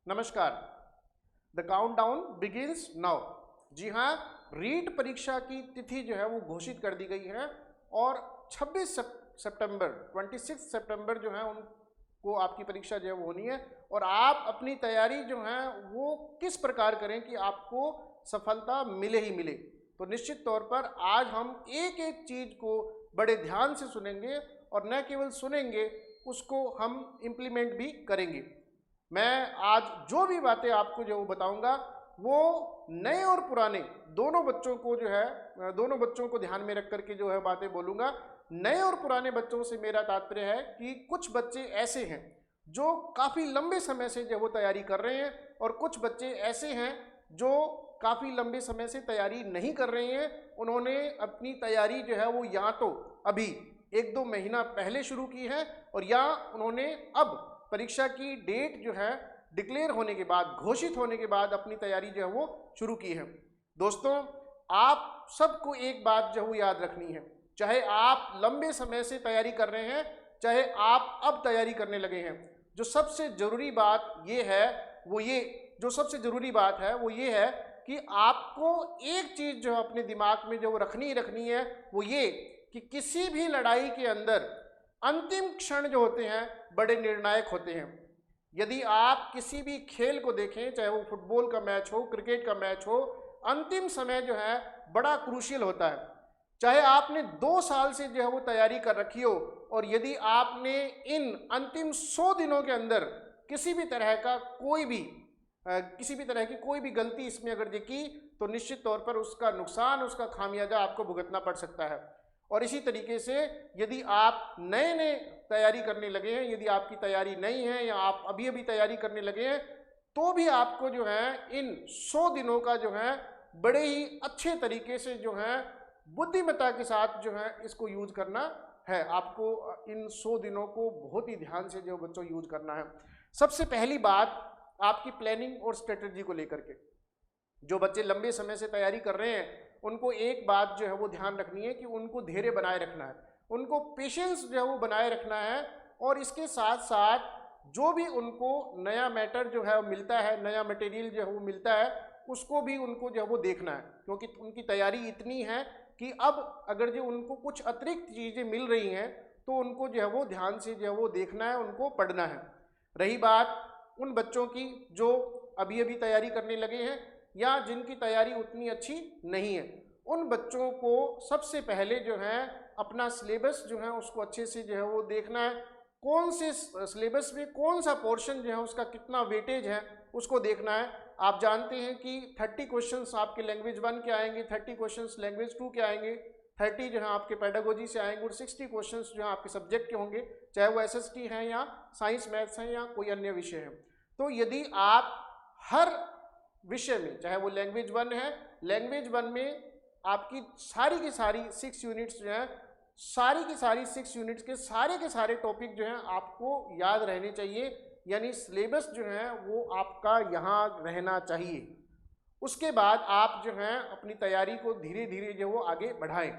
नमस्कार। The countdown begins now. जी हाँ, रीट परीक्षा की तिथि जो है वो घोषित कर दी गई है और 26 सितंबर 26 सितंबर जो है उनको आपकी परीक्षा जो है वो होनी है। और आप अपनी तैयारी जो है वो किस प्रकार करें कि आपको सफलता मिले ही मिले। तो निश्चित तौर पर आज हम एक एक चीज़ को बड़े ध्यान से सुनेंगे और न केवल सुनेंगे, उसको हम इम्प्लीमेंट भी करेंगे। मैं आज जो भी बातें आपको जो बताऊंगा वो नए और पुराने दोनों बच्चों को जो है दोनों बच्चों को ध्यान में रख करके जो है बातें बोलूंगा। नए और पुराने बच्चों से मेरा तात्पर्य है कि कुछ बच्चे ऐसे हैं जो काफ़ी लंबे समय से जो वो तैयारी कर रहे हैं और कुछ बच्चे ऐसे हैं जो काफ़ी लंबे समय से तैयारी नहीं कर रहे हैं। उन्होंने अपनी तैयारी जो है वो या तो अभी 1-2 महीना पहले शुरू की है और या उन्होंने अब परीक्षा की डेट जो है डिक्लेयर होने के बाद, घोषित होने के बाद अपनी तैयारी जो है वो शुरू की है। दोस्तों, आप सबको एक बात जो है याद रखनी है, चाहे आप लंबे समय से तैयारी कर रहे हैं, चाहे आप अब तैयारी करने लगे हैं, जो सबसे ज़रूरी बात ये है वो ये है कि आपको एक चीज़ जो अपने दिमाग में जो रखनी है वो ये कि किसी भी लड़ाई के अंदर अंतिम क्षण जो होते हैं बड़े निर्णायक होते हैं। यदि आप किसी भी खेल को देखें, चाहे वो फुटबॉल का मैच हो, क्रिकेट का मैच हो, अंतिम समय जो है बड़ा क्रूशियल होता है। चाहे आपने 2 साल से जो है वो तैयारी कर रखी हो और यदि आपने इन अंतिम 100 दिनों के अंदर किसी भी तरह की कोई भी गलती इसमें अगर देखी तो निश्चित तौर पर उसका नुकसान, उसका खामियाजा आपको भुगतना पड़ सकता है। और इसी तरीके से यदि आप नए तैयारी करने लगे हैं, यदि आपकी तैयारी नहीं है या आप अभी तैयारी करने लगे हैं, तो भी आपको जो है इन 100 दिनों का जो है बड़े ही अच्छे तरीके से जो है बुद्धिमत्ता के साथ जो है इसको यूज करना है। आपको इन 100 दिनों को बहुत ही ध्यान से जो बच्चों यूज करना है। सबसे पहली बात, आपकी प्लानिंग और स्ट्रेटजी को लेकर के जो बच्चे लंबे समय से तैयारी कर रहे हैं उनको एक बात जो है वो ध्यान रखनी है कि उनको धैर्य बनाए रखना है, उनको पेशेंस जो है वो बनाए रखना है। और इसके साथ साथ जो भी उनको नया मैटर जो है मिलता है, नया मटेरियल जो है वो मिलता है, उसको भी उनको जो है वो देखना है, क्योंकि उनकी तैयारी इतनी है कि अब अगर जो उनको कुछ अतिरिक्त चीज़ें मिल रही हैं तो उनको जो है वो ध्यान से जो है वो देखना है, उनको पढ़ना है। रही बात उन बच्चों की जो अभी तैयारी करने लगे हैं या जिनकी तैयारी उतनी अच्छी नहीं है, उन बच्चों को सबसे पहले जो है अपना सिलेबस जो है उसको अच्छे से जो है वो देखना है। कौन से सिलेबस में कौन सा पोर्शन जो है उसका कितना वेटेज है उसको देखना है। आप जानते हैं कि 30 क्वेश्चंस आपके लैंग्वेज 1 के आएंगे, 30 क्वेश्चंस लैंग्वेज 2 के आएंगे, 30 जो है आपके पेडागोजी से आएंगे और 60 क्वेश्चंस जो है आपके सब्जेक्ट के होंगे, चाहे वो SST हैं या साइंस मैथ्स हैं या कोई अन्य विषय है। तो यदि आप हर विषय में, चाहे वो लैंग्वेज 1 है, लैंग्वेज 1 में आपकी सारी की सारी 6 यूनिट्स जो हैं, सारी की सारी 6 यूनिट्स के सारे टॉपिक जो हैं आपको याद रहने चाहिए, यानी सिलेबस जो है वो आपका यहाँ रहना चाहिए। उसके बाद आप जो हैं अपनी तैयारी को धीरे धीरे जो वो आगे बढ़ाएं।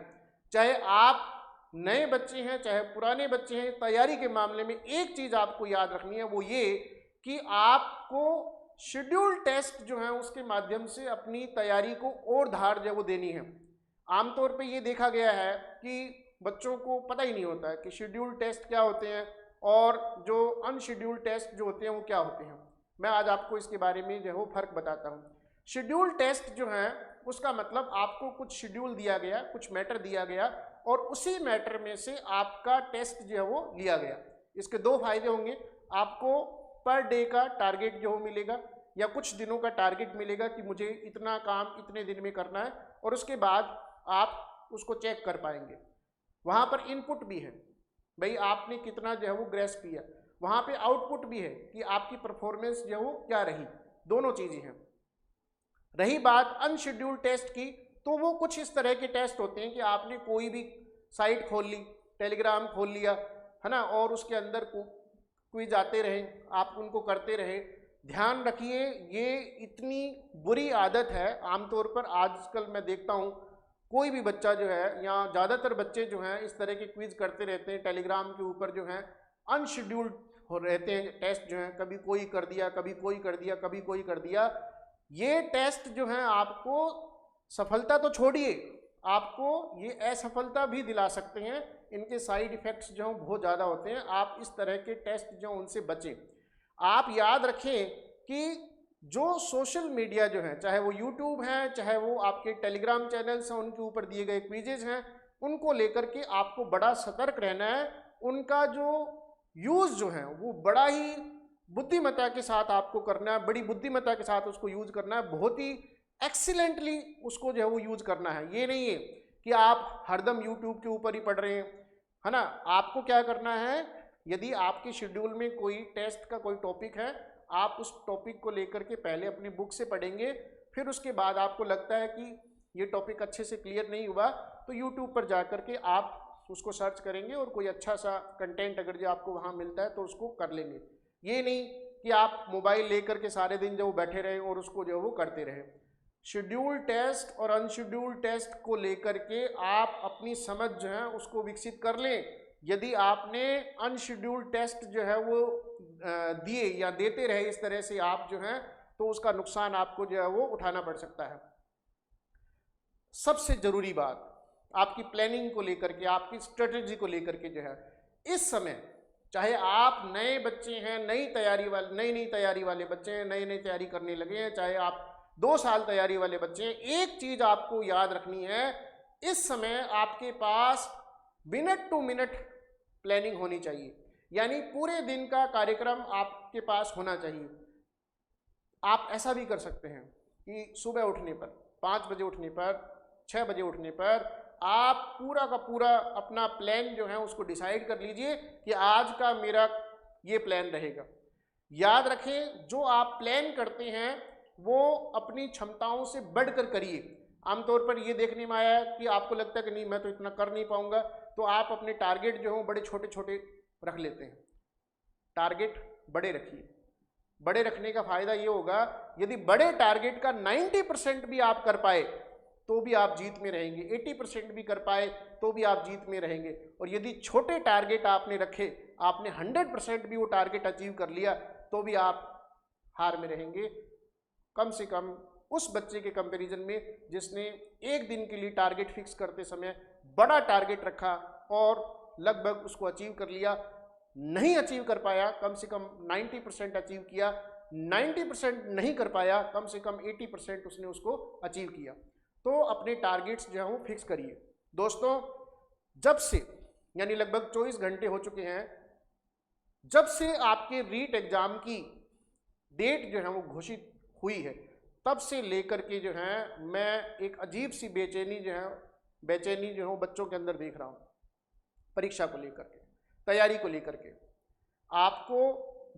चाहे आप नए बच्चे हैं, चाहे पुराने बच्चे हैं, तैयारी के मामले में एक चीज़ आपको याद रखनी है, वो ये कि आपको शेड्यूल टेस्ट जो है उसके माध्यम से अपनी तैयारी को और धार जो वो देनी है। आमतौर पे ये देखा गया है कि बच्चों को पता ही नहीं होता है कि शेड्यूल टेस्ट क्या होते हैं और जो अनशेड्यूल टेस्ट जो होते हैं वो क्या होते हैं। मैं आज आपको इसके बारे में जो है वो फ़र्क बताता हूँ। शेड्यूल टेस्ट जो है उसका मतलब आपको कुछ शेड्यूल दिया गया, कुछ मैटर दिया गया और उसी मैटर में से आपका टेस्ट जो है वो लिया गया। इसके 2 फायदे होंगे। आपको पर डे का टारगेट जो मिलेगा या कुछ दिनों का टारगेट मिलेगा कि मुझे इतना काम इतने दिन में करना है, और उसके बाद आप उसको चेक कर पाएंगे। वहाँ पर इनपुट भी है, भाई आपने कितना जो है वो ग्रेस किया, वहाँ पे आउटपुट भी है कि आपकी परफॉर्मेंस जो है वो क्या रही, दोनों चीज़ें हैं। रही बात अनशेड्यूल्ड टेस्ट की, तो वो कुछ इस तरह के टेस्ट होते हैं कि आपने कोई भी साइट खोल ली, टेलीग्राम खोल लिया है ना, और उसके अंदर क्विज आते रहे, आप उनको करते रहे। ध्यान रखिए, ये इतनी बुरी आदत है। आमतौर पर आजकल मैं देखता हूँ कोई भी बच्चा जो है या ज़्यादातर बच्चे जो हैं इस तरह के क्विज करते रहते हैं टेलीग्राम के ऊपर, जो हैं अनशेड्यूल्ड हो रहते हैं टेस्ट जो हैं, कभी कोई कर दिया, कभी कोई कर दिया, कभी कोई कर दिया। ये टेस्ट जो हैं आपको सफलता तो छोड़िए, आपको ये असफलता भी दिला सकते हैं। इनके साइड इफ़ेक्ट्स जो हैं बहुत ज़्यादा होते हैं। आप इस तरह के टेस्ट जो उनसे बचें। आप याद रखें कि जो सोशल मीडिया जो है, चाहे वो यूट्यूब है, चाहे वो आपके टेलीग्राम चैनल्स हैं, उनके ऊपर दिए गए क्विजेज हैं, उनको लेकर के आपको बड़ा सतर्क रहना है। उनका जो यूज़ जो है वो बड़ा ही बुद्धिमत्ता के साथ आपको करना है, बड़ी बुद्धिमत्ता के साथ उसको यूज़ करना है, बहुत ही एक्सीलेंटली उसको जो है वो यूज़ करना है। ये नहीं है कि आप हरदम यूट्यूब के ऊपर ही पढ़ रहे हैं, है ना। आपको क्या करना है, यदि आपके शेड्यूल में कोई टेस्ट का कोई टॉपिक है, आप उस टॉपिक को लेकर के पहले अपनी बुक से पढ़ेंगे, फिर उसके बाद आपको लगता है कि ये टॉपिक अच्छे से क्लियर नहीं हुआ तो यूट्यूब पर जा कर के आप उसको सर्च करेंगे और कोई अच्छा सा कंटेंट अगर जो आपको वहाँ मिलता है तो उसको कर लेंगे। ये नहीं कि आप मोबाइल लेकर के सारे दिन जो बैठे रहे और उसको जो वो करते रहे। शेड्यूल टेस्ट और अनशेड्यूल्ड टेस्ट को लेकर के आप अपनी समझ जो है उसको विकसित कर लें। यदि आपने अनशेड्यूल्ड टेस्ट जो है वो दिए या देते रहे इस तरह से आप जो है, तो उसका नुकसान आपको जो है वो उठाना पड़ सकता है। सबसे ज़रूरी बात आपकी प्लानिंग को लेकर के, आपकी स्ट्रेटजी को लेकर के जो है, इस समय चाहे आप नए बच्चे हैं, नई तैयारी वाले बच्चे हैं, नई तैयारी करने लगे हैं, चाहे आप 2 साल तैयारी वाले बच्चे हैं, एक चीज़ आपको याद रखनी है, इस समय आपके पास मिनट टू मिनट प्लानिंग होनी चाहिए। यानी पूरे दिन का कार्यक्रम आपके पास होना चाहिए। आप ऐसा भी कर सकते हैं कि सुबह उठने पर, 5 बजे उठने पर, 6 बजे उठने पर आप पूरा का पूरा अपना प्लान जो है उसको डिसाइड कर लीजिए कि आज का मेरा ये प्लान रहेगा। याद रखें, जो आप प्लान करते हैं वो अपनी क्षमताओं से बढ़कर करिए। आमतौर पर ये देखने में आया है कि आपको लगता है कि नहीं मैं तो इतना कर नहीं पाऊंगा, तो आप अपने टारगेट जो हैं बड़े छोटे छोटे रख लेते हैं। टारगेट बड़े रखिए। बड़े रखने का फायदा ये होगा, यदि बड़े टारगेट का 90% भी आप कर पाए तो भी आप जीत में रहेंगे, 80% भी कर पाए तो भी आप जीत में रहेंगे। और यदि छोटे टारगेट आपने रखे, आपने 100% भी वो टारगेट अचीव कर लिया तो भी आप हार में रहेंगे। कम से कम उस बच्चे के कंपैरिजन में जिसने एक दिन के लिए टारगेट फिक्स करते समय बड़ा टारगेट रखा और लगभग उसको अचीव कर लिया। नहीं अचीव कर पाया, कम से कम 90% अचीव किया, 90% नहीं कर पाया, कम से कम 80% उसने उसको अचीव किया। तो अपने टारगेट्स जो है वो फिक्स करिए। दोस्तों, जब से यानी लगभग 24 घंटे हो चुके हैं जब से आपके रीट एग्जाम की डेट जो है वो घोषित हुई है, तब से लेकर के जो है मैं एक अजीब सी बेचैनी जो है बच्चों के अंदर देख रहा हूँ। परीक्षा को लेकर के, तैयारी को लेकर के आपको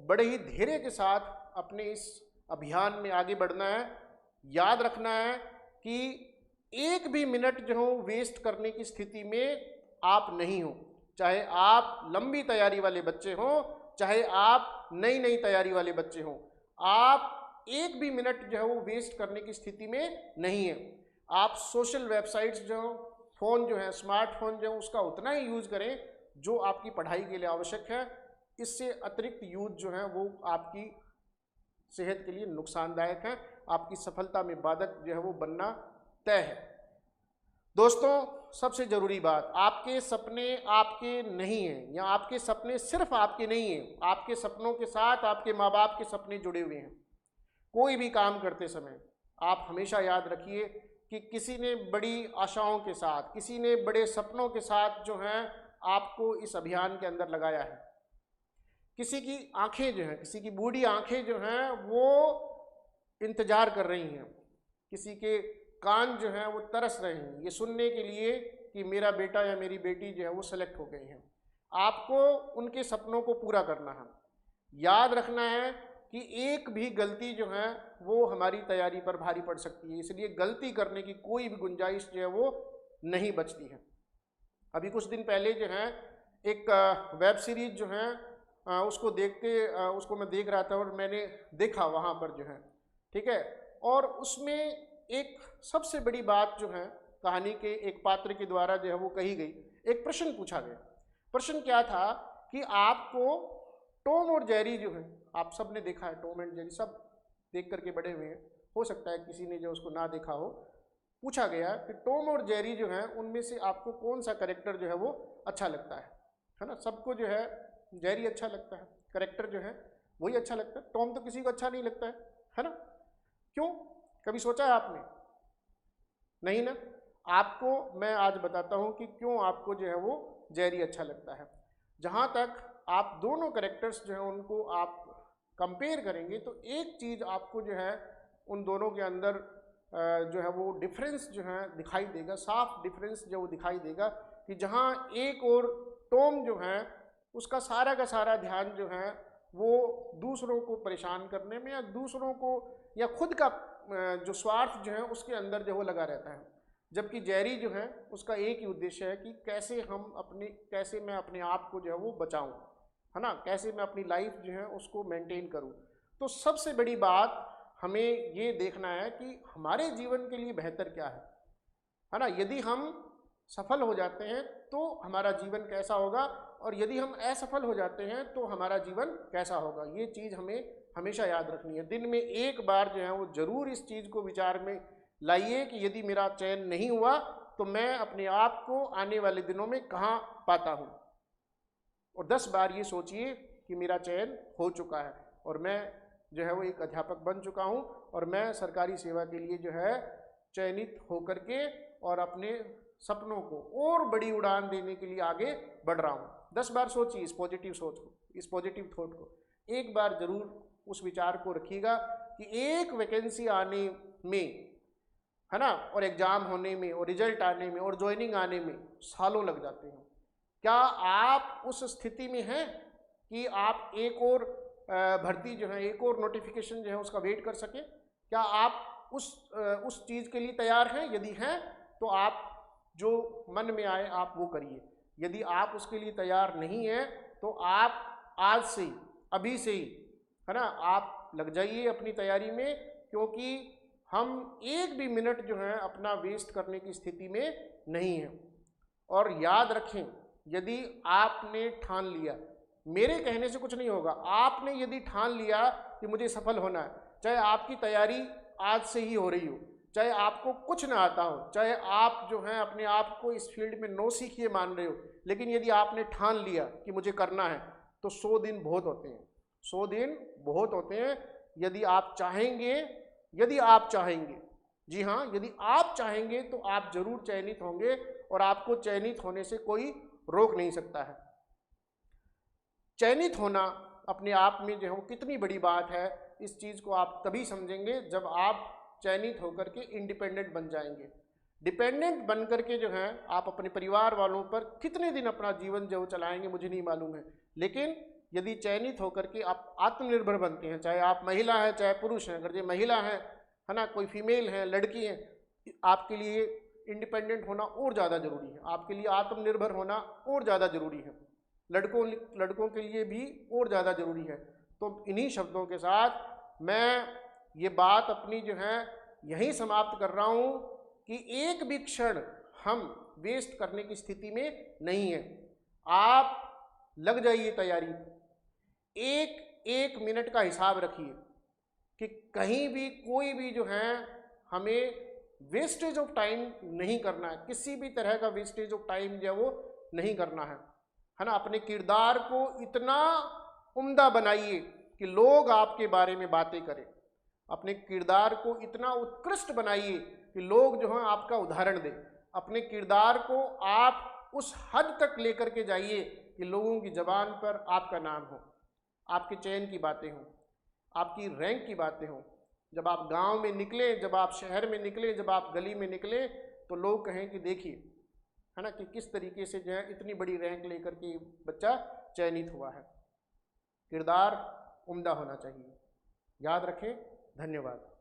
बड़े ही धैर्य के साथ अपने इस अभियान में आगे बढ़ना है। याद रखना है कि एक भी मिनट जो हो वेस्ट करने की स्थिति में आप नहीं हो। चाहे आप लंबी तैयारी वाले बच्चे हो, चाहे आप नई तैयारी वाले बच्चे हो, आप एक भी मिनट जो है वो वेस्ट करने की स्थिति में नहीं है। आप सोशल वेबसाइट्स जो फ़ोन जो है, स्मार्टफोन जो है, उसका उतना ही यूज़ करें जो आपकी पढ़ाई के लिए आवश्यक है। इससे अतिरिक्त यूज जो है वो आपकी सेहत के लिए नुकसानदायक है, आपकी सफलता में बाधक जो है वो बनना तय है। दोस्तों, सबसे ज़रूरी बात, आपके सपने आपके नहीं हैं, या आपके सपने सिर्फ आपके नहीं हैं, आपके सपनों के साथ आपके माँ बाप के सपने जुड़े हुए हैं। कोई भी काम करते समय आप हमेशा याद रखिए कि किसी ने बड़ी आशाओं के साथ, किसी ने बड़े सपनों के साथ जो हैं आपको इस अभियान के अंदर लगाया है। किसी की आंखें जो हैं, किसी की बूढ़ी आंखें जो हैं वो इंतज़ार कर रही हैं, किसी के कान जो हैं वो तरस रहे हैं ये सुनने के लिए कि मेरा बेटा या मेरी बेटी जो है वो सेलेक्ट हो गई हैं। आपको उनके सपनों को पूरा करना है। याद रखना है कि एक भी गलती जो है वो हमारी तैयारी पर भारी पड़ सकती है, इसलिए गलती करने की कोई भी गुंजाइश जो है वो नहीं बचती है। अभी कुछ दिन पहले जो है एक वेब सीरीज़ जो है उसको मैं देख रहा था और मैंने देखा वहाँ पर जो है, ठीक है, और उसमें एक सबसे बड़ी बात जो है कहानी के एक पात्र के द्वारा जो है वो कही गई। एक प्रश्न पूछा गया। प्रश्न क्या था कि आपको टॉम और जेरी जो है, आप सब ने देखा है, टॉम एंड जेरी सब देख करके बड़े हुए हैं, हो सकता है किसी ने जो उसको ना देखा हो। पूछा गया कि टॉम और जेरी जो है उनमें से आपको कौन सा कैरेक्टर जो है वो अच्छा लगता है ना। सबको जो है जेरी अच्छा लगता है, कैरेक्टर जो है वही अच्छा लगता है, टॉम तो किसी को अच्छा नहीं लगता है ना। क्यों, कभी सोचा है आपने? नहीं ना। आपको मैं आज बताता हूं कि क्यों आपको जो है वो जेरी अच्छा लगता है। जहां तक आप दोनों कैरेक्टर्स जो है उनको आप कंपेयर करेंगे तो एक चीज़ आपको जो है उन दोनों के अंदर जो है वो डिफरेंस जो है दिखाई देगा, साफ डिफरेंस जो वो दिखाई देगा कि जहां एक और टॉम जो है उसका सारा का सारा ध्यान जो है वो दूसरों को परेशान करने में या दूसरों को या खुद का जो स्वार्थ जो है उसके अंदर जो वो लगा रहता है, जबकि जेरी जो है उसका एक ही उद्देश्य है कि कैसे मैं अपने आप को जो है वो बचाऊं, है ना, कैसे मैं अपनी लाइफ जो है उसको मेंटेन करूं। तो सबसे बड़ी बात हमें ये देखना है कि हमारे जीवन के लिए बेहतर क्या है ना। यदि हम सफल हो जाते हैं तो हमारा जीवन कैसा होगा, और यदि हम असफल हो जाते हैं तो हमारा जीवन कैसा होगा, ये चीज़ हमें हमेशा याद रखनी है। दिन में एक बार जो है वो ज़रूर इस चीज़ को विचार में लाइए कि यदि मेरा चयन नहीं हुआ तो मैं अपने आप को आने वाले दिनों में कहाँ पाता हूँ, और 10 बार ये सोचिए कि मेरा चयन हो चुका है और मैं जो है वो एक अध्यापक बन चुका हूँ और मैं सरकारी सेवा के लिए जो है चयनित होकर के और अपने सपनों को और बड़ी उड़ान देने के लिए आगे बढ़ रहा हूँ। 10 बार सोचिए इस पॉजिटिव सोच को, इस पॉजिटिव थॉट को। एक बार जरूर उस विचार को रखिएगा कि एक वैकेंसी आने में, है ना, और एग्जाम होने में और रिजल्ट आने में और ज्वाइनिंग आने में सालों लग जाते हैं। क्या आप उस स्थिति में हैं कि आप एक और भर्ती जो है, एक और नोटिफिकेशन जो है उसका वेट कर सके? क्या आप उस चीज़ के लिए तैयार हैं? यदि हैं तो आप जो मन में आए आप वो करिए। यदि आप उसके लिए तैयार नहीं हैं तो आप आज से ही, अभी से ही, है ना, आप लग जाइए अपनी तैयारी में, क्योंकि हम एक भी मिनट जो है अपना वेस्ट करने की स्थिति में नहीं है। और याद रखें, यदि आपने ठान लिया, मेरे कहने से कुछ नहीं होगा, आपने यदि ठान लिया कि मुझे सफल होना है, चाहे आपकी तैयारी आज से ही हो रही हो, चाहे आपको कुछ ना आता हो, चाहे आप जो है अपने आप को इस फील्ड में नौसिखिए मान रहे हो, लेकिन यदि आपने ठान लिया कि मुझे करना है तो 100 दिन बहुत होते हैं, 100 दिन बहुत होते हैं। यदि आप चाहेंगे, जी हाँ, यदि आप चाहेंगे तो आप जरूर चयनित होंगे और आपको चयनित होने से कोई रोक नहीं सकता है। चयनित होना अपने आप में जो है वो कितनी बड़ी बात है, इस चीज़ को आप तभी समझेंगे जब आप चयनित होकर के इंडिपेंडेंट बन जाएंगे। डिपेंडेंट बन करके जो है आप अपने परिवार वालों पर कितने दिन अपना जीवन जो चलाएंगे मुझे नहीं मालूम है, लेकिन यदि चयनित होकर के आप आत्मनिर्भर बनते हैं, चाहे आप महिला हैं चाहे पुरुष हैं, अगर ये महिला है ना, कोई फीमेल है, लड़की है, आपके लिए इंडिपेंडेंट होना और ज़्यादा ज़रूरी है, आपके लिए आत्मनिर्भर होना और ज़्यादा ज़रूरी है, लड़कों के लिए भी और ज़्यादा ज़रूरी है। तो इन्हीं शब्दों के साथ मैं ये बात अपनी जो है यहीं समाप्त कर रहा हूँ कि एक भी क्षण हम वेस्ट करने की स्थिति में नहीं है। आप लग जाइए तैयारी, एक मिनट का हिसाब रखिए कि कहीं भी कोई भी जो है हमें वेस्टेज ऑफ टाइम नहीं करना है, किसी भी तरह का वेस्टेज ऑफ टाइम जो है वो नहीं करना है ना। अपने किरदार को इतना उम्दा बनाइए कि लोग आपके बारे में बातें करें, अपने किरदार को इतना उत्कृष्ट बनाइए कि लोग जो है आपका उदाहरण दें, अपने किरदार को आप उस हद तक लेकर के जाइए कि लोगों की ज़बान पर आपका नाम हो, आपके चयन की बातें हों, आपकी रैंक की बातें हों। जब आप गांव में निकले, जब आप शहर में निकले, जब आप गली में निकले, तो लोग कहें कि देखिए, है ना, कि किस तरीके से जो है इतनी बड़ी रैंक लेकर के बच्चा चयनित हुआ है। किरदार उम्दा होना चाहिए, याद रखें। धन्यवाद।